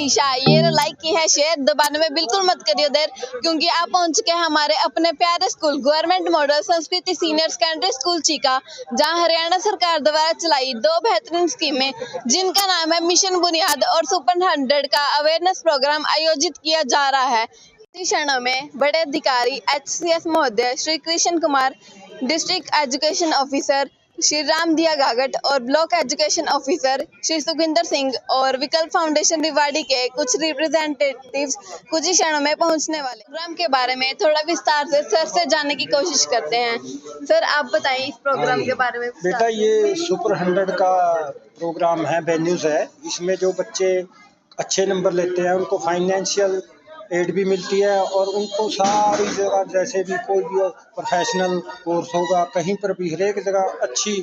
निशा, ये लाइक की है शेयर, दबाने में बिल्कुल मत करिए देर, क्योंकि आप पहुंच चुके हैं हमारे अपने प्यारे स्कूल गवर्नमेंट मॉडल संस्कृति सीनियर सेकेंडरी स्कूल चीका, जहां हरियाणा सरकार द्वारा चलाई 2 बेहतरीन स्कीमें जिनका नाम है मिशन बुनियाद और सुपर 100 का अवेयरनेस प्रोग्राम आयोजित किया जा रहा है। इसी क्षणों में बड़े अधिकारी HCS महोदय Shri Krishan Kumar, district education officer Shri Ram Diya Gagat और block education officer Shri Sukhvinder Singh और विकल्प फाउंडेशन रिवाड़ी के कुछ रिप्रेजेंटेटिव्स कुछ ही क्षणों में पहुंचने वाले। प्रोग्राम के बारे में थोड़ा विस्तार से सर से जानने की कोशिश करते हैं। सर, आप बताएं इस प्रोग्राम के बारे में। बेटा, ये सुपर 100 का प्रोग्राम है, वेन्यूज है। इसमें जो बच्चे अच्छे नंबर लेते हैं उनको फाइनेंशियल एड भी मिलती है और उनको सारी जगह, जैसे भी कोई भी प्रोफेशनल कोर्स होगा, कहीं पर भी हर एक जगह अच्छी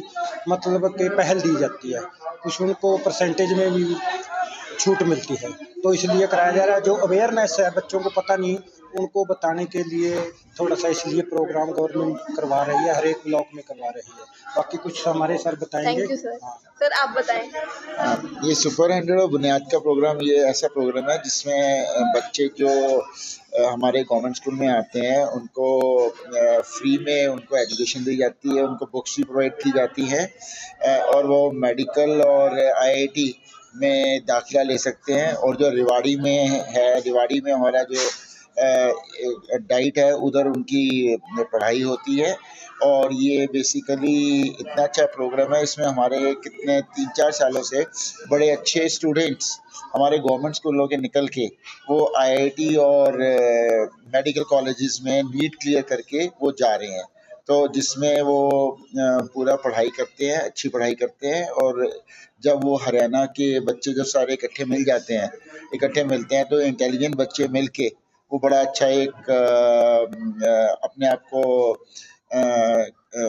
मतलब कि पहल दी जाती है। कुछ उनको परसेंटेज में भी छूट मिलती है, तो इसलिए कराया जा रहा है। जो अवेयरनेस है, बच्चों को पता नहीं, उनको बताने के लिए थोड़ा सा इसलिए प्रोग्राम गवर्नमेंट करवा रही है, हर एक ब्लॉक में करवा रही है। बाकी कुछ हमारे सर बताएंगे। Thank you sir. सर, आप बताएं। ये सुपर 100 और बुनियाद का प्रोग्राम, ये ऐसा प्रोग्राम है जिसमें बच्चे जो हमारे गवर्नमेंट स्कूल में आते हैं उनको फ्री में उनको एजुकेशन दी जाती है, उनको बुक्स भी प्रोवाइड की जाती हैं और वो मेडिकल और IIT में दाखिला ले सकते हैं। और जो रेवाड़ी में है, रेवाड़ी में हमारा जो डाइट है, उधर उनकी पढ़ाई होती है। और ये बेसिकली इतना अच्छा प्रोग्राम है, इसमें हमारे कितने 3-4 सालों से बड़े अच्छे स्टूडेंट्स हमारे गवर्नमेंट स्कूलों के निकल के वो IIT और मेडिकल कॉलेजेस में नीट क्लियर करके वो जा रहे हैं, तो जिसमें वो पूरा पढ़ाई करते हैं, अच्छी पढ़ाई करते हैं। और जब वो हरियाणा के बच्चे जब सारे इकट्ठे मिलते हैं तो इंटेलिजेंट बच्चे मिल के वो बड़ा अच्छा एक अपने आप को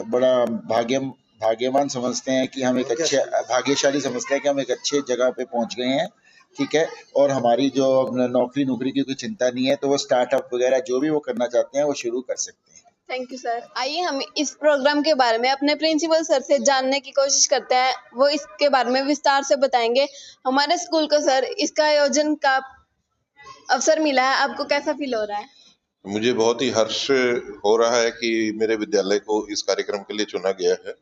बड़ा भाग्यवान समझते हैं कि हम एक अच्छे भाग्यशाली समझते हैं कि हम एक अच्छे जगह पे पहुंच गए हैं, ठीक है। और हमारी जो नौकरी की कोई चिंता नहीं है, तो वो स्टार्टअप वगैरह जो भी वो करना चाहते हैं वो शुरू कर सकते हैं। Thank you sir. आइए हम इस प्रोग्राम के बारे में अपने प्रिंसिपल सर से जानने की कोशिश करते हैं, वो इसके बारे में विस्तार से बताएंगे। हमारे स्कूल को सर इसका आयोजन का अवसर मिला है, आपको कैसा फील हो रहा है? मुझे बहुत ही हर्ष हो रहा है कि मेरे विद्यालय को इस कार्यक्रम के लिए चुना गया है।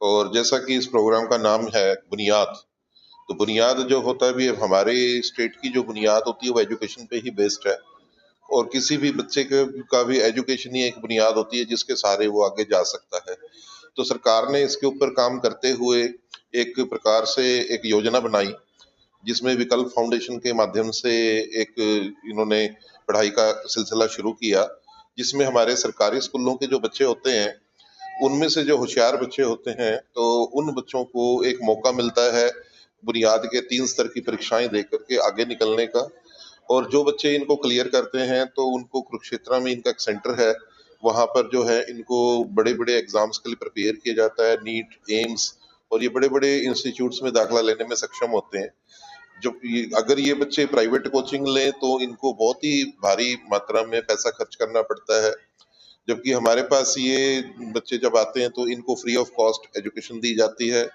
और जैसा कि इस प्रोग्राम का नाम है बुनियाद, तो बुनियाद जो होता है भी हमारे स्टेट की जो बुनियाद होती है वो एजुकेशन पे ही बेस्ड है। और किसी भी बच्चे का भी एजुकेशन ही एक बुनियाद होती है जिसके सहारे वो आगे जा सकता है। तो सरकार ने इसके ऊपर काम करते हुए एक प्रकार से एक योजना बनाई, जिसमें विकल्प फाउंडेशन के माध्यम से एक इन्होंने पढ़ाई का सिलसिला शुरू किया, जिसमें हमारे सरकारी स्कूलों के जो बच्चे होते हैं उनमें से जो होशियार बच्चे होते हैं, तो उन बच्चों को एक मौका मिलता है बुनियाद के 3 स्तर की परीक्षाएं दे करके आगे निकलने का। और जो बच्चे इनको क्लियर करते हैं तो उनको कुरुक्षेत्र में इनका एक सेंटर है, वहाँ पर जो है इनको बड़े बड़े एग्जाम्स के लिए प्रिपेयर किया जाता है, नीट, एम्स, और ये बड़े बड़े इंस्टीट्यूट्स में दाखिला लेने में सक्षम होते हैं। जब अगर ये बच्चे प्राइवेट कोचिंग लें तो इनको बहुत ही भारी मात्रा में पैसा खर्च करना पड़ता है, जबकि हमारे पास ये बच्चे जब आते हैं तो इनको फ्री ऑफ कॉस्ट एजुकेशन दी जाती है।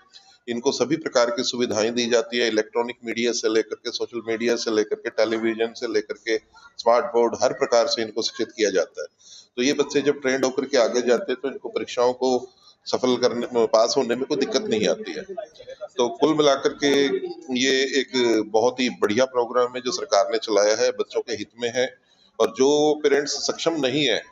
इनको सभी प्रकार की सुविधाएं दी जाती है, इलेक्ट्रॉनिक मीडिया से लेकर के सोशल मीडिया से लेकर के टेलीविजन से लेकर के स्मार्ट बोर्ड, हर प्रकार से इनको शिक्षित किया जाता है। तो ये बच्चे जब ट्रेंड होकर के आगे जाते हैं तो इनको परीक्षाओं को सफल करने में, पास होने में कोई दिक्कत नहीं आती है। तो कुल मिलाकर के ये एक बहुत ही बढ़िया प्रोग्राम है जो सरकार ने चलाया है, बच्चों के हित में है। और जो पेरेंट्स सक्षम नहीं है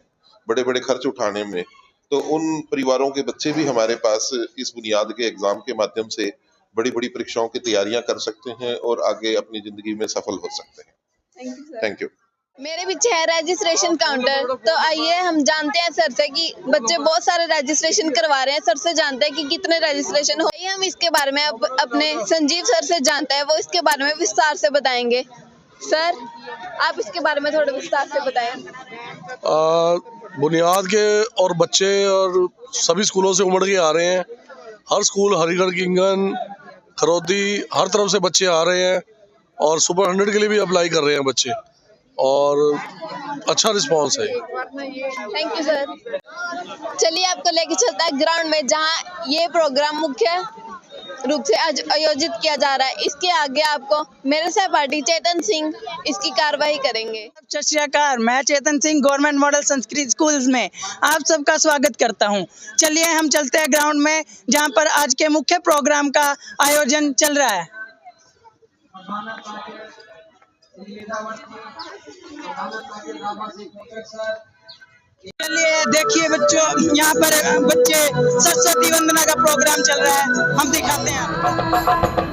बड़े बड़े खर्च उठाने में, तो उन परिवारों के बच्चे भी हमारे पास इस बुनियाद के एग्जाम के माध्यम से बड़ी बड़ी परीक्षाओं की तैयारियां कर सकते हैं और आगे अपनी जिंदगी में सफल हो सकते हैं। Thank you. मेरे पीछे है रजिस्ट्रेशन काउंटर, तो आइए हम जानते हैं सर से कि बच्चे बहुत सारे रजिस्ट्रेशन करवा रहे हैं। सर से जानते हैं कि कितने रजिस्ट्रेशन हो। आइए हम इसके बारे में अपने संजीव सर से जानते हैं, वो इसके बारे में विस्तार से बताएंगे। सर, आप इसके बारे में थोड़ा विस्तार से बताएं। बुनियाद के और बच्चे और सभी स्कूलों से उमड़ के आ रहे हैं। हर स्कूल, हरिगढ़, किंगन, खरौदी, हर तरफ से बच्चे आ रहे हैं और सुपर 100 के लिए भी अप्लाई कर रहे हैं बच्चे, और अच्छा रिस्पांस है। Thank you sir. चलिए आपको लेके चलता है ग्राउंड में, जहां ये प्रोग्राम मुख्य रूप से आयोजित किया जा रहा है। इसके आगे आपको मेरे सहपाठी चेतन सिंह इसकी कार्यवाही करेंगे। सत श्री अकाल, मैं Chetan Singh government model Sanskrit schools में आप सबका स्वागत करता हूं। चलिए हम चलते हैं ग्राउंड में, जहां पर आज के मुख्य प्रोग्राम का आयोजन चल रहा है। चलिए देखिए बच्चों, यहाँ पर बच्चे सरस्वती वंदना का प्रोग्राम चल रहा है, हम दिखाते हैं आपको।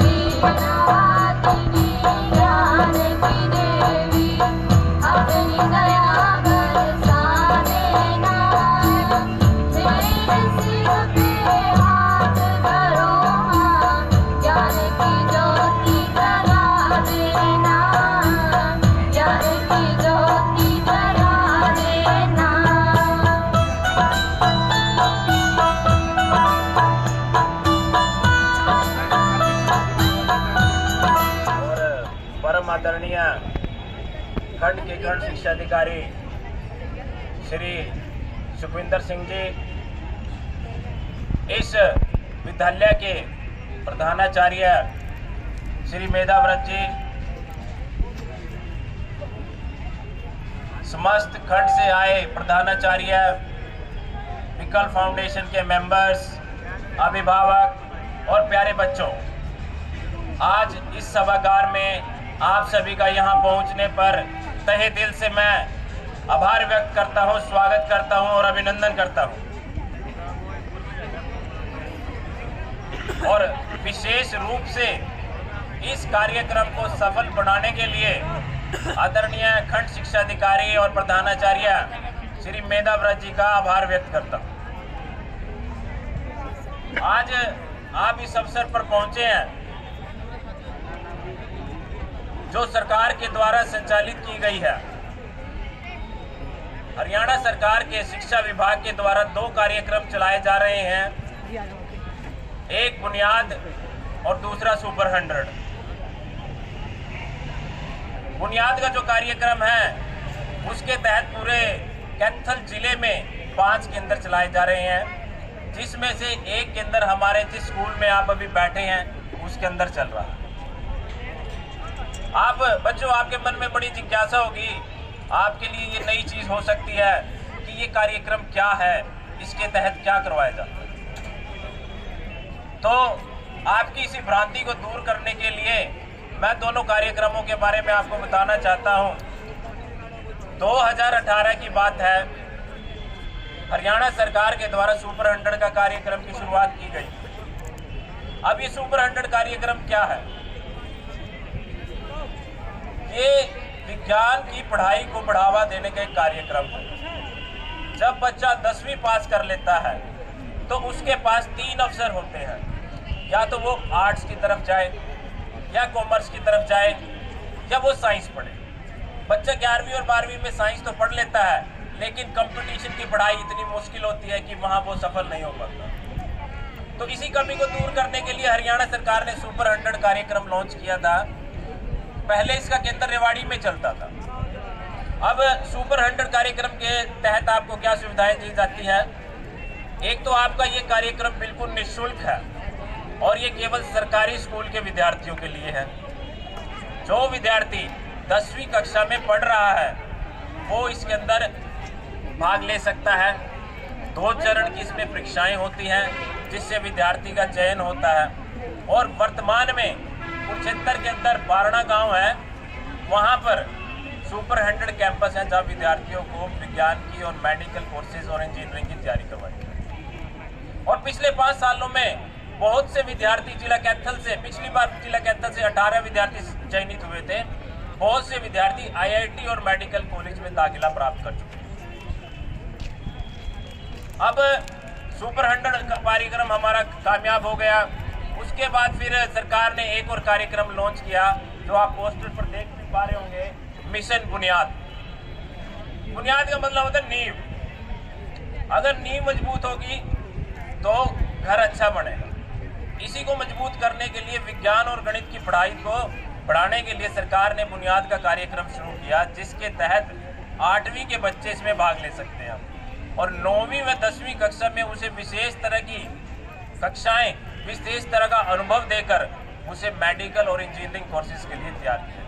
आदरणीय खंड के खंड शिक्षा अधिकारी श्री सुखविंदर सिंह जी, इस विद्यालय के प्रधानाचार्य श्री मेधाव्रत जी, समस्त खंड से आए प्रधानाचार्य, विकल फाउंडेशन के मेंबर्स, अभिभावक और प्यारे बच्चों, आज इस सभागार में आप सभी का यहाँ पहुँचने पर तहे दिल से मैं आभार व्यक्त करता हूँ, स्वागत करता हूँ और अभिनंदन करता हूँ। और विशेष रूप से इस कार्यक्रम को सफल बनाने के लिए आदरणीय खंड शिक्षा अधिकारी और प्रधानाचार्य श्री मेधाव्रत जी का आभार व्यक्त करता हूँ। आज आप इस अवसर पर पहुँचे हैं जो सरकार के द्वारा संचालित की गई है। हरियाणा सरकार के शिक्षा विभाग के द्वारा 2 कार्यक्रम चलाए जा रहे हैं, एक बुनियाद और दूसरा सुपर 100। बुनियाद का जो कार्यक्रम है उसके तहत पूरे कैथल जिले में 5 केंद्र चलाए जा रहे हैं, जिसमें से एक केंद्र हमारे जिस स्कूल में आप अभी बैठे हैं उसके अंदर चल रहा है। आप बच्चों, आपके मन में बड़ी जिज्ञासा होगी, आपके लिए ये नई चीज़ हो सकती है कि ये कार्यक्रम क्या है, इसके तहत क्या करवाया जाता है। तो आपकी इसी भ्रांति को दूर करने के लिए मैं दोनों कार्यक्रमों के बारे में आपको बताना चाहता हूँ। 2018 की बात है, हरियाणा सरकार के द्वारा सुपर 100 का कार्यक्रम की शुरुआत की गई। अब ये सुपर 100 कार्यक्रम क्या है? ये विज्ञान की पढ़ाई को बढ़ावा देने का एक कार्यक्रम है। जब बच्चा 10वीं पास कर लेता है तो उसके पास 3 अवसर होते हैं, या तो वो आर्ट्स की तरफ जाए, या कॉमर्स की तरफ जाए, या वो साइंस पढ़े। बच्चा 11वीं और 12वीं में साइंस तो पढ़ लेता है, लेकिन कंपटीशन की पढ़ाई इतनी मुश्किल होती है कि वहाँ वो सफल नहीं हो पाता। तो इसी कमी को दूर करने के लिए हरियाणा सरकार ने सुपर 100 कार्यक्रम लॉन्च किया था। पहले इसका केंद्र रेवाड़ी में चलता था। अब सुपर 100 कार्यक्रम के तहत आपको क्या सुविधाएं दी जाती है? एक तो आपका ये कार्यक्रम बिल्कुल निःशुल्क है और ये केवल सरकारी स्कूल के विद्यार्थियों के लिए है। जो विद्यार्थी 10वीं कक्षा में पढ़ रहा है वो इसके अंदर भाग ले सकता है। 2 चरण की इसमें परीक्षाएं होती हैं जिससे विद्यार्थी का चयन होता है। और वर्तमान में कुरुक्षेत्र के अंदर बारणा गांव है, वहां पर सुपर 100 कैंपस है जहां विद्यार्थियों को विज्ञान की और मेडिकल कोर्सेज और इंजीनियरिंग की तैयारी करवाई है। और पिछले 5 सालों में बहुत से विद्यार्थी जिला कैथल से, पिछली बार जिला कैथल से 18 विद्यार्थी चयनित हुए थे। बहुत से विद्यार्थी IIT और मेडिकल कॉलेज में दाखिला प्राप्त कर चुके हैं। अब सुपर 100 का कार्यक्रम हमारा कामयाब हो गया। उसके बाद फिर सरकार ने एक और कार्यक्रम लॉन्च किया जो आप पोस्टर पर देख भी पा रहे होंगे, मिशन बुनियाद। बुनियाद का मतलब होता है नींव। अगर नींव मजबूत होगी तो घर अच्छा बनेगा। इसी को मजबूत करने के लिए विज्ञान और गणित की पढ़ाई को बढ़ाने के लिए सरकार ने बुनियाद का कार्यक्रम शुरू किया, जिसके तहत 8वीं के बच्चे इसमें भाग ले सकते हैं और 9वीं व 10वीं कक्षा में उसे विशेष तरह की कक्षाएं विशेष तरह का अनुभव देकर उसे मेडिकल और इंजीनियरिंग कोर्सेज के लिए तैयार किया।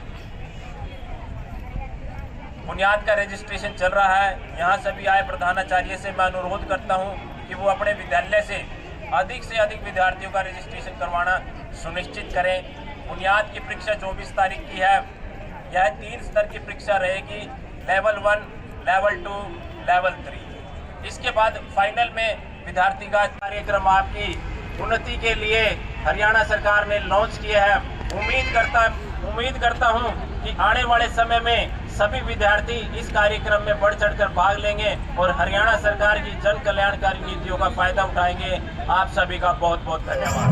बुनियाद का रजिस्ट्रेशन चल रहा है। यहाँ सभी आए प्रधानाचार्य से मैं अनुरोध करता हूँ कि वो अपने विद्यालय से अधिक विद्यार्थियों का रजिस्ट्रेशन करवाना सुनिश्चित करें। बुनियाद की परीक्षा 24 तारीख की है। यह 3 स्तर की परीक्षा रहेगी, लेवल 1, लेवल 2, लेवल 3। इसके बाद फाइनल में विद्यार्थी का कार्यक्रम आपकी उन्नति के लिए हरियाणा सरकार ने लॉन्च किया है। उम्मीद करता हूं कि आने वाले समय में सभी विद्यार्थी इस कार्यक्रम में बढ़ चढ़कर भाग लेंगे और हरियाणा सरकार की जन कल्याणकारी नीतियों का फायदा उठाएंगे। आप सभी का बहुत बहुत धन्यवाद।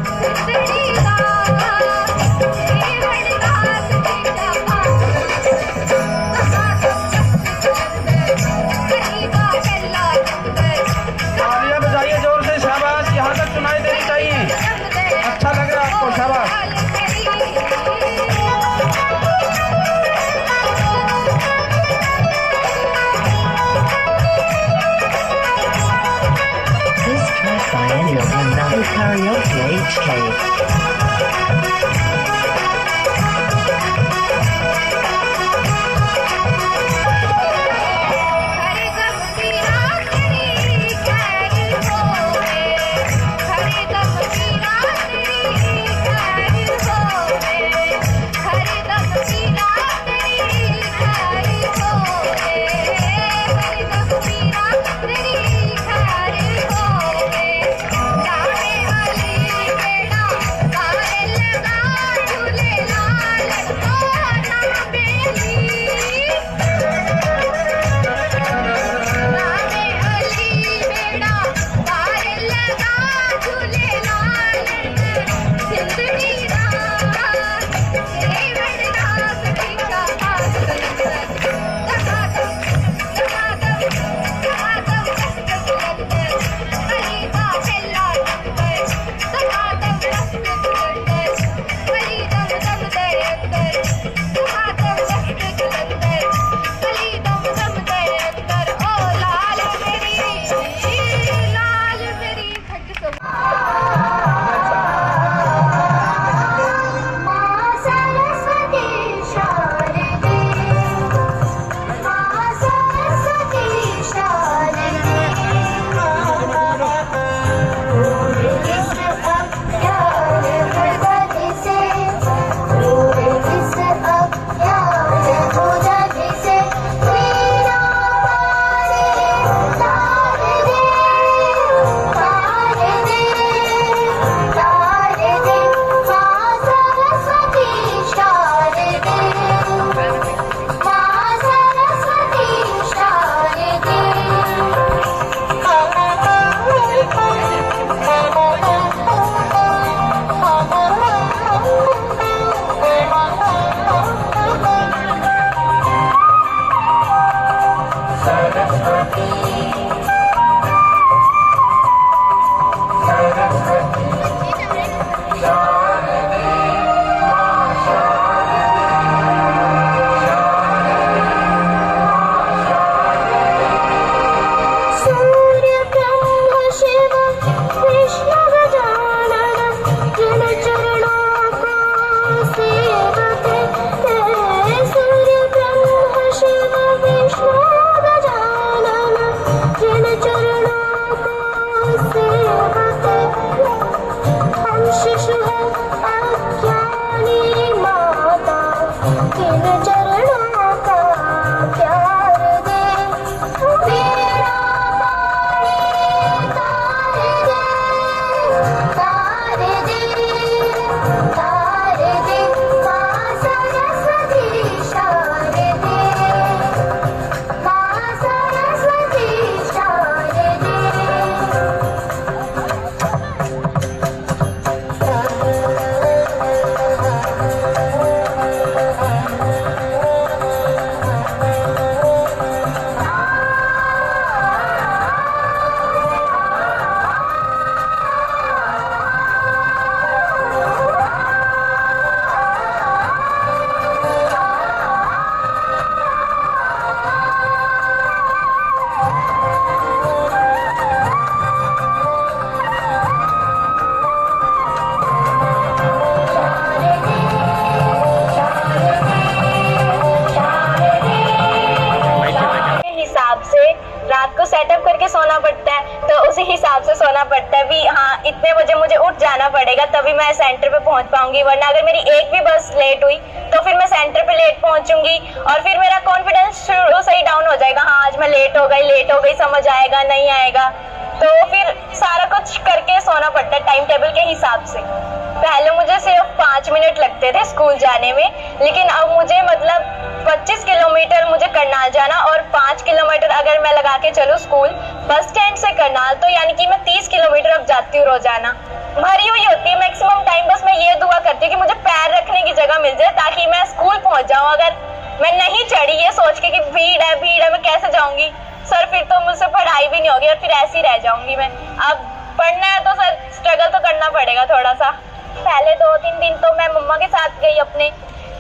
बजाइए जोर से, शाबाश। यहाँ तक सुनाई देनी चाहिए। अच्छा लग रहा है आपको, शाबाश। Karaoke HK. तभी मैं सेंटर पे पहुंच पाऊंगी, वरना अगर मेरी एक भी बस लेट हुई तो फिर मैं सेंटर पे लेट पहुंचूंगी और फिर मेरा कॉन्फिडेंस शुरू से ही डाउन हो जाएगा। हाँ, आज मैं लेट हो गई, समझ आएगा नहीं आएगा, तो फिर सारा कुछ करके सोना पड़ता है टाइम टेबल के हिसाब से। पहले मुझे सिर्फ 5 मिनट लगते थे स्कूल जाने में, लेकिन अब मुझे मतलब 25 किलोमीटर मुझे करनाल जाना और 5 किलोमीटर अगर मैं लगा के चलूँ स्कूल बस स्टैंड से करनाल, तो यानी कि मैं 30 किलोमीटर अब जाती हूँ रोजाना। भरी हुई होती है मैक्सिमम टाइम, बस मैं ये दुआ करती हूँ कि मुझे पैर रखने की जगह मिल जाए ताकि मैं स्कूल पहुंच जाऊँ। अगर मैं नहीं चढ़ी ये सोच के कि भीड़ है मैं कैसे जाऊंगी सर, फिर तो मुझसे पढ़ाई भी नहीं होगी और फिर ऐसी रह जाऊंगी मैं। अब पढ़ना है तो सर स्ट्रगल तो करना पड़ेगा थोड़ा सा। पहले 2-3 दिन तो मैं मम्मा के साथ गई अपने,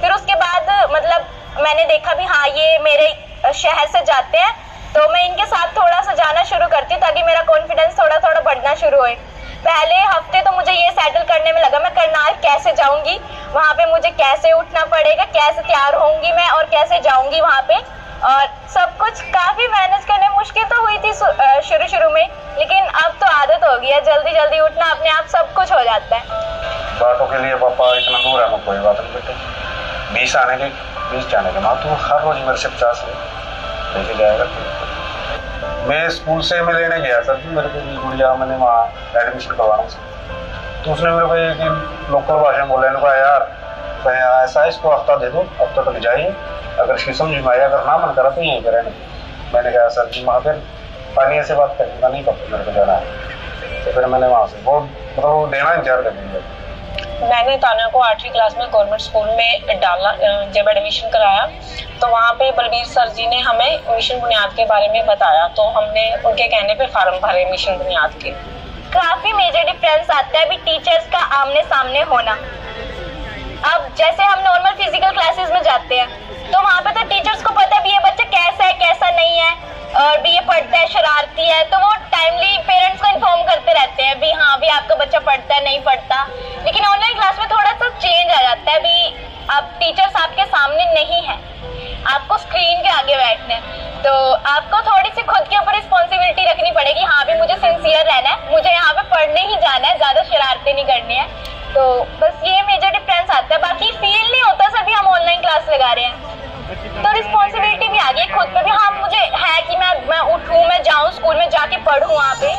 फिर उसके बाद मतलब मैंने देखा भी हाँ ये मेरे शहर से जाते हैं, तो मैं इनके साथ थोड़ा सा जाना शुरू करती हूँ ताकि मेरा कॉन्फिडेंस थोड़ा थोड़ा बढ़ना शुरू होए। पहले हफ्ते तो मुझे ये सेटल करने में लगा मैं करनाल कैसे जाऊंगी, वहाँ पे मुझे कैसे उठना पड़ेगा, कैसे तैयार होंगी मैं और कैसे जाऊंगी वहाँ पे, और सब कुछ काफी मैनेज करने मुश्किल तो हुई थी शुरू में, लेकिन अब तो आदत हो गई है, जल्दी उठना अपने आप सब कुछ हो जाता है। बातों के लिए पापा इतना दूर है, कोई बात नहीं बेटे, 20 आने के 20 जाने के माँ तू हर रोज मेरे से 50 लेके जाएगा। मैं स्कूल से मैं लेने गया सर जी, मेरे को गुड़िया मैंने वहाँ एडमिशन करवाना था, तो उसने मेरे को एक लोकल भाषा में बोला, इनको यार ऐसा इसको हफ्ता दे दो, हफ्ता तक जाइए, अगर इसकी समझ में आया, अगर ना मन करा तो यहीं करें। मैंने कहा सर जी वहाँ पर पानी ऐसे बात करेगा नहीं, कब मेरे को जाना है, तो फिर मैंने वहाँ से वो मतलब देना इंतजार कर दिया। मैंने तान्या को 8वीं क्लास में गवर्नमेंट स्कूल में डाला, जब एडमिशन कराया तो वहाँ पे बलबीर सर जी ने हमें मिशन बुनियाद के बारे में बताया, तो हमने उनके कहने पे फार्म भरे मिशन बुनियाद के। काफी मेजर डिफरेंस आता है अभी टीचर्स का आमने सामने होना। अब जैसे हम नॉर्मल फिजिकल क्लासेस में जाते हैं तो वहाँ पे तो टीचर्स को पता है भी ये बच्चा कैसा है कैसा नहीं है, और भी ये पढ़ता है शरारती है, तो वो टाइमली पेरेंट्स को इन्फॉर्म करते रहते हैं भी हाँ भी आपका बच्चा पढ़ता है नहीं पढ़ता। लेकिन ऑनलाइन क्लास में थोड़ा सा चेंज आ जाता है, भी अब टीचर्स आपके सामने नहीं है, आपको स्क्रीन के आगे बैठना है, तो आपको थोड़ी सी खुद के ऊपर रिस्पॉन्सिबिलिटी रखनी पड़ेगी। हाँ भी मुझे सिंसियर रहना है, मुझे यहाँ पे पढ़ने ही जाना है, ज्यादा शरारतें नहीं करनी है, तो बस ये मेजर डिफरेंस आता है। बाकी फील नहीं होता सर भी हम ऑनलाइन क्लास लगा रहे हैं, तो रिस्पॉन्सिबिलिटी भी आ गई खुद पे भी। हाँ मुझे है कि मैं उठूं, मैं जाऊं स्कूल में जाके पढ़ूं वहाँ पे।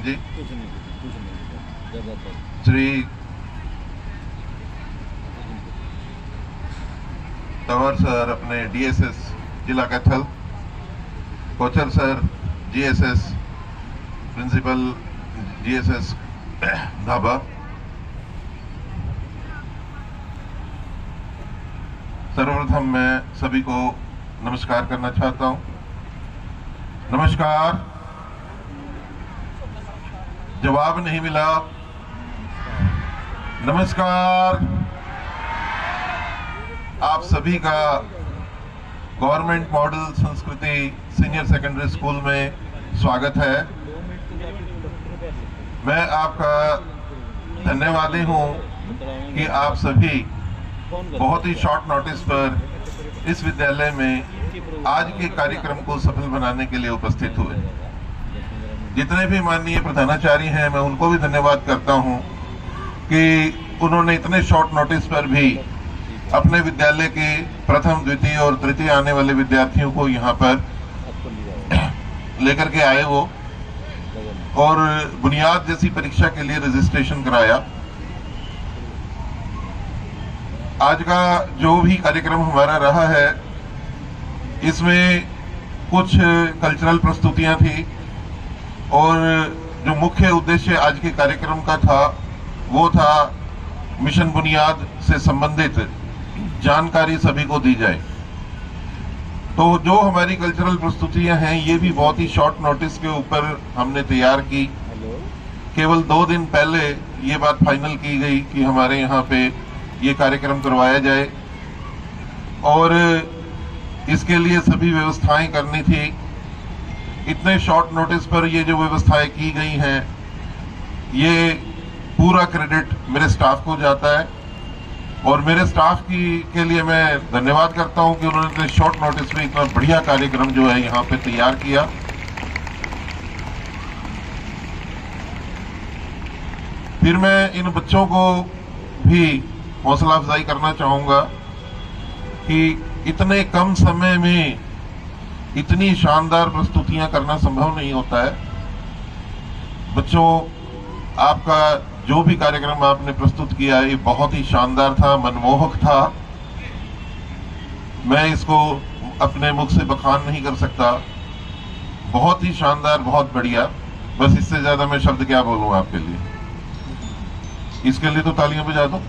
जी। श्री तंवर सर अपने DSS जिला Kaithal, Kochar sir GSS principal GSS Dhaba, सर्वप्रथम मैं सभी को नमस्कार करना चाहता हूं। नमस्कार। जवाब नहीं मिला। नमस्कार। आप सभी का गवर्नमेंट मॉडल संस्कृति सीनियर सेकेंडरी स्कूल में स्वागत है। मैं आपका धन्यवादी हूं कि आप सभी बहुत ही शॉर्ट नोटिस पर इस विद्यालय में आज के कार्यक्रम को सफल बनाने के लिए उपस्थित हुए। जितने भी माननीय प्रधानाचार्य हैं, मैं उनको भी धन्यवाद करता हूं कि उन्होंने इतने शॉर्ट नोटिस पर भी अपने विद्यालय के प्रथम, द्वितीय और तृतीय आने वाले विद्यार्थियों को यहाँ पर लेकर के आए वो, और बुनियाद जैसी परीक्षा के लिए रजिस्ट्रेशन कराया। आज का जो भी कार्यक्रम हमारा रहा है, इसमें कुछ कल्चरल प्रस्तुतियां थी और जो मुख्य उद्देश्य आज के कार्यक्रम का था वो था मिशन बुनियाद से संबंधित जानकारी सभी को दी जाए। तो जो हमारी कल्चरल प्रस्तुतियां हैं, ये भी बहुत ही शॉर्ट नोटिस के ऊपर हमने तैयार की। केवल 2 दिन पहले ये बात फाइनल की गई कि हमारे यहाँ पे ये कार्यक्रम करवाया जाए और इसके लिए सभी व्यवस्थाएं करनी थी। इतने शॉर्ट नोटिस पर ये जो व्यवस्थाएं की गई हैं, ये पूरा क्रेडिट मेरे स्टाफ को जाता है और मेरे स्टाफ के लिए मैं धन्यवाद करता हूं कि उन्होंने इतने शॉर्ट नोटिस में इतना बढ़िया कार्यक्रम जो है यहाँ पे तैयार किया। फिर मैं इन बच्चों को भी हौसला अफजाई करना चाहूंगा कि इतने कम समय में इतनी शानदार प्रस्तुतियां करना संभव नहीं होता है। बच्चों, आपका जो भी कार्यक्रम आपने प्रस्तुत किया, ये बहुत ही शानदार था, मनमोहक था। मैं इसको अपने मुख से बखान नहीं कर सकता। बहुत ही शानदार, बहुत बढ़िया। बस इससे ज्यादा मैं शब्द क्या बोलूं आपके लिए। इसके लिए तो तालियां बजा दो।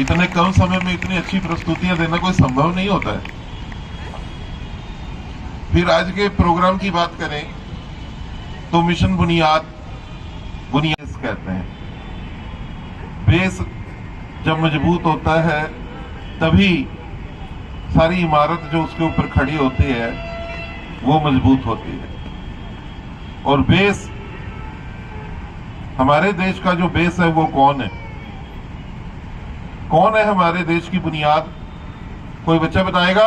इतने कम समय में इतनी अच्छी प्रस्तुतियां देना कोई संभव नहीं होता है। फिर आज के प्रोग्राम की बात करें तो मिशन बुनियाद कहते हैं। बेस जब मजबूत होता है तभी सारी इमारत जो उसके ऊपर खड़ी होती है वो मजबूत होती है। और बेस, हमारे देश का जो बेस है वो कौन है? कौन है हमारे देश की बुनियाद? कोई बच्चा बताएगा?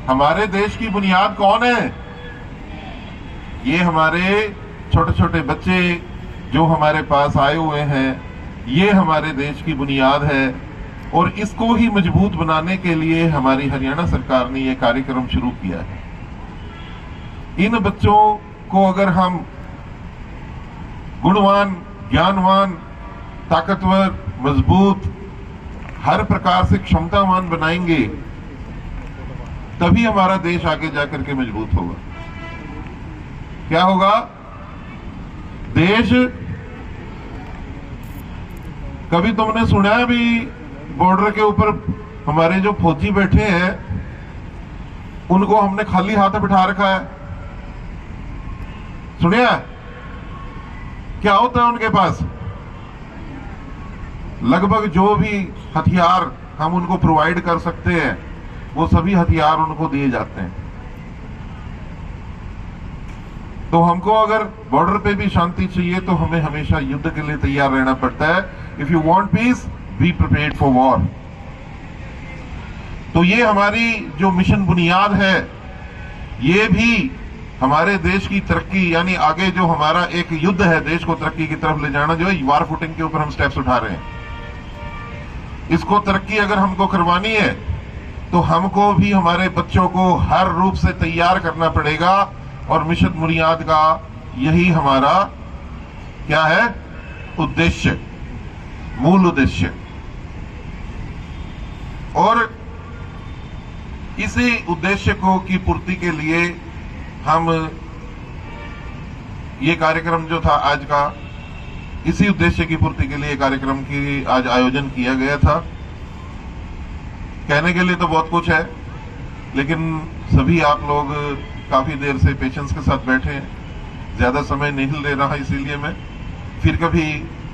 हमारे देश की बुनियाद कौन है? ये हमारे छोटे छोटे बच्चे जो हमारे पास आए हुए हैं, ये हमारे देश की बुनियाद है। और इसको ही मजबूत बनाने के लिए हमारी हरियाणा सरकार ने ये कार्यक्रम शुरू किया है। इन बच्चों को अगर हम गुणवान, ज्ञानवान, ताकतवर, मजबूत, हर प्रकार से क्षमतावान बनाएंगे, तभी हमारा देश आगे जाकर के मजबूत होगा। क्या होगा? देश, कभी तुमने सुना है भी बॉर्डर के ऊपर हमारे जो फौजी बैठे हैं उनको हमने खाली हाथ बिठा रखा है? सुनिया? क्या होता है उनके पास? लगभग जो भी हथियार हम उनको प्रोवाइड कर सकते हैं वो सभी हथियार उनको दिए जाते हैं। तो हमको अगर बॉर्डर पे भी शांति चाहिए तो हमें हमेशा युद्ध के लिए तैयार रहना पड़ता है। If you want piece, be prepared for war. तो ये हमारी जो मिशन बुनियाद है, ये भी हमारे देश की तरक्की, यानी आगे जो हमारा एक युद्ध है देश को तरक्की की तरफ ले जाना, जो है वार फुटिंग के ऊपर हम स्टेप्स उठा रहे हैं। इसको तरक्की अगर हमको करवानी है तो हमको भी हमारे बच्चों को हर रूप से तैयार करना पड़ेगा। और मिशन बुनियाद का यही हमारा क्या है उद्देश्य, मूल उद्देश्य। और इसी उद्देश्य को की पूर्ति के लिए हम ये कार्यक्रम जो था आज का, इसी उद्देश्य की पूर्ति के लिए कार्यक्रम की आज आयोजन किया गया था। कहने के लिए तो बहुत कुछ है, लेकिन सभी आप लोग काफी देर से पेशेंस के साथ बैठे हैं, ज्यादा समय नहीं ले रहा, इसीलिए मैं फिर कभी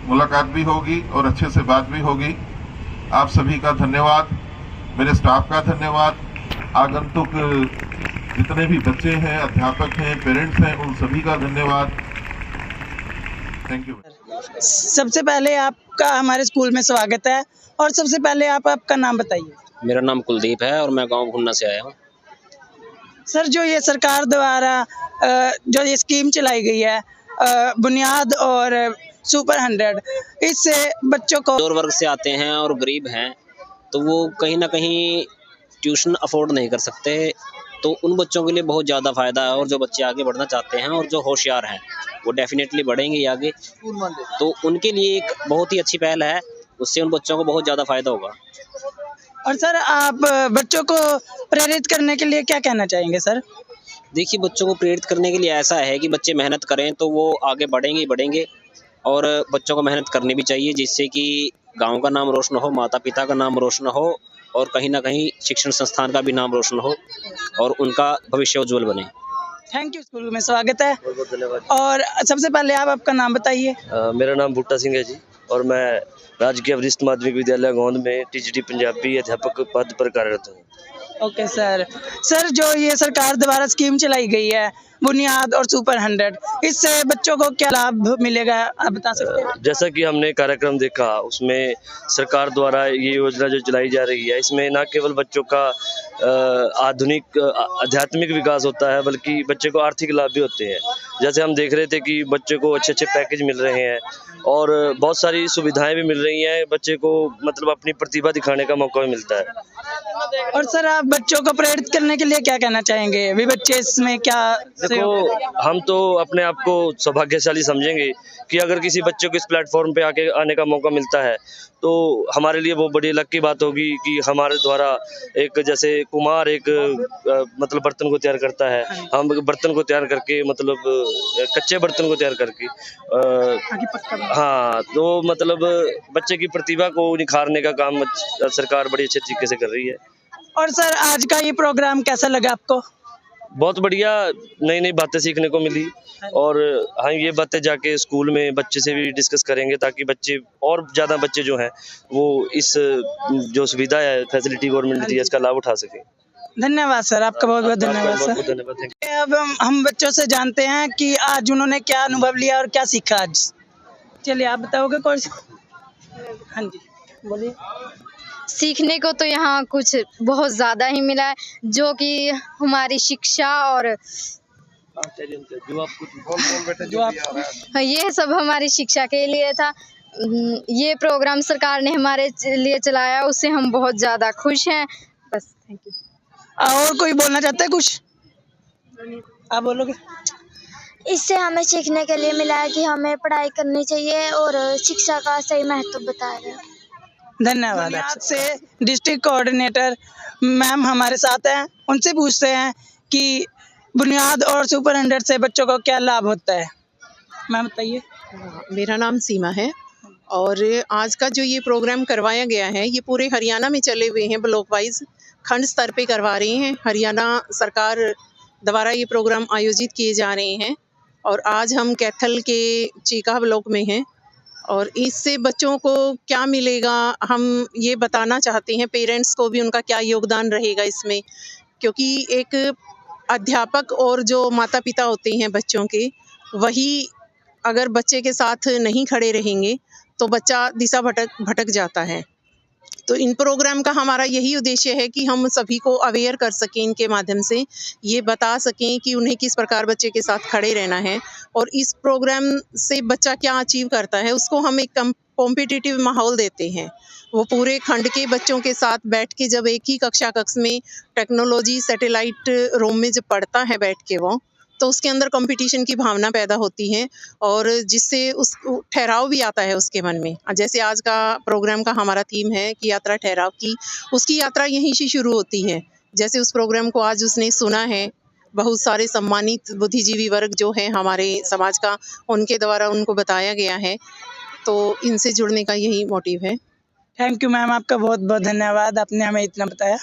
मुलाकात भी होगी और अच्छे से बात भी होगी। आप सभी का धन्यवाद, मेरे स्टाफ का धन्यवाद, आगंतुक जितने भी बच्चे हैं, अध्यापक हैं, पेरेंट्स हैं, उन सभी का धन्यवाद। Thank you. सबसे पहले आपका हमारे स्कूल में स्वागत है, और सबसे पहले आप आपका नाम बताइए। मेरा नाम कुलदीप है और मैं गांव भुन्ना से आया हूँ। सर, जो ये सरकार द्वारा जो ये स्कीम चलाई गई है बुनियाद और सुपर 100, इससे बच्चों को कमजोर वर्ग से आते हैं और गरीब हैं, तो वो कहीं ना कहीं ट्यूशन अफोर्ड नहीं कर सकते, तो उन बच्चों के लिए बहुत ज़्यादा फ़ायदा है। और जो बच्चे आगे बढ़ना चाहते हैं और जो होशियार हैं वो डेफिनेटली बढ़ेंगे आगे, तो उनके लिए एक बहुत ही अच्छी पहल है, उससे उन बच्चों को बहुत ज़्यादा फ़ायदा होगा। और सर, आप बच्चों को प्रेरित करने के लिए क्या कहना चाहेंगे सर? देखिए, बच्चों को प्रेरित करने के लिए ऐसा है कि बच्चे मेहनत करें तो वो आगे बढ़ेंगे ही बढ़ेंगे, और बच्चों को मेहनत करनी भी चाहिए, जिससे कि गांव का नाम रोशन हो, माता पिता का नाम रोशन हो, और कहीं ना कहीं शिक्षण संस्थान का भी नाम रोशन हो और उनका भविष्य उज्जवल बने। Thank you. स्कूल में स्वागत है। बहुत धन्यवाद। और सबसे पहले आप आपका नाम बताइए। मेरा नाम बूटा सिंह है जी, और मैं राजकीय वरिष्ठ माध्यमिक विद्यालय गोंद में टीजीटी पंजाबी अध्यापक पद पर कार्यरत हूँ। Okay sir. सर, जो ये सरकार द्वारा स्कीम चलाई गई है बुनियाद और सुपर 100, इससे बच्चों को क्या लाभ मिलेगा, आप बता सकते हैं? जैसा कि हमने कार्यक्रम देखा, उसमें सरकार द्वारा ये योजना जो चलाई जा रही है, इसमें न केवल बच्चों का आधुनिक आध्यात्मिक विकास होता है, बल्कि बच्चे को आर्थिक लाभ भी होते हैं। जैसे हम देख रहे थे कि बच्चे को अच्छे अच्छे पैकेज मिल रहे हैं और बहुत सारी सुविधाएं भी मिल रही हैं, बच्चे को मतलब अपनी प्रतिभा दिखाने का मौका भी मिलता है। और सर, आप बच्चों को प्रेरित करने के लिए क्या कहना चाहेंगे? अभी बच्चे इसमें क्या? देखो, हम तो अपने आप को सौभाग्यशाली समझेंगे कि अगर किसी बच्चे को इस प्लेटफॉर्म पे आके आने का मौका मिलता है, तो हमारे लिए वो बड़ी लक की बात होगी कि हमारे द्वारा एक जैसे कुम्हार एक मतलब बर्तन को तैयार करता है, हम बर्तन को तैयार करके मतलब कच्चे बर्तन को तैयार करके हाँ, तो मतलब बच्चे की प्रतिभा को निखारने का काम सरकार बड़ी अच्छे तरीके से कर रही है। और सर, आज का ये प्रोग्राम कैसा लगा आपको? बहुत बढ़िया, नई नई बातें सीखने को मिली, और हम ये बातें जाके स्कूल में बच्चे से भी डिस्कस करेंगे, ताकि बच्चे और ज़्यादा बच्चे जो हैं वो इस जो सुविधा है, फैसिलिटी गवर्नमेंट ने दी है, इसका लाभ उठा सकें। धन्यवाद सर, आपका बहुत बहुत धन्यवाद सर। धन्यवाद। अब हम बच्चों से जानते हैं कि आज उन्होंने क्या अनुभव लिया और क्या सीखा आज। चलिए, आप बताओगे कोर्स? हाँ जी, बोलिए। सीखने को तो यहाँ कुछ बहुत ज़्यादा ही मिला है, जो कि हमारी शिक्षा और ये सब हमारी शिक्षा के लिए था। ये प्रोग्राम सरकार ने हमारे लिए चलाया, उससे हम बहुत ज़्यादा खुश हैं। बस, थैंक यू। और कोई बोलना चाहता है कुछ? आप बोलोगे? इससे हमें सीखने के लिए मिला है कि हमें पढ़ाई करनी चाहिए और शिक्षा का सही महत्व बताया गया। धन्यवाद। आज से डिस्ट्रिक्ट कोऑर्डिनेटर मैम हमारे साथ हैं, उनसे पूछते हैं कि बुनियाद और सुपर 100 से बच्चों को क्या लाभ होता है। मैम बताइए। मेरा नाम सीमा है, और आज का जो ये प्रोग्राम करवाया गया है, ये पूरे हरियाणा में चले हुए हैं, ब्लॉक वाइज खंड स्तर पे करवा रहे हैं। हरियाणा सरकार द्वारा ये प्रोग्राम आयोजित किए जा रहे हैं, और आज हम कैथल के चीका ब्लॉक में हैं, और इससे बच्चों को क्या मिलेगा हम ये बताना चाहते हैं, पेरेंट्स को भी उनका क्या योगदान रहेगा इसमें, क्योंकि एक अध्यापक और जो माता पिता होते हैं बच्चों के, वही अगर बच्चे के साथ नहीं खड़े रहेंगे तो बच्चा दिशा भटक जाता है। तो इन प्रोग्राम का हमारा यही उद्देश्य है कि हम सभी को अवेयर कर सकें, इनके माध्यम से ये बता सकें कि उन्हें किस प्रकार बच्चे के साथ खड़े रहना है और इस प्रोग्राम से बच्चा क्या अचीव करता है उसको हम एक कॉम्पिटिटिव माहौल देते हैं। वो पूरे खंड के बच्चों के साथ बैठ के जब एक ही कक्ष में टेक्नोलॉजी सैटेलाइट रूम में जब पढ़ता है बैठ के वो, तो उसके अंदर कंपटीशन की भावना पैदा होती है और जिससे उस ठहराव भी आता है उसके मन में। जैसे आज का प्रोग्राम का हमारा थीम है कि यात्रा ठहराव की, उसकी यात्रा यहीं से शुरू होती है। जैसे उस प्रोग्राम को आज उसने सुना है, बहुत सारे सम्मानित बुद्धिजीवी वर्ग जो है हमारे समाज का, उनके द्वारा उनको बताया गया है, तो इनसे जुड़ने का यही मोटिव है। थैंक यू मैम, आपका बहुत बहुत धन्यवाद, आपने हमें इतना बताया।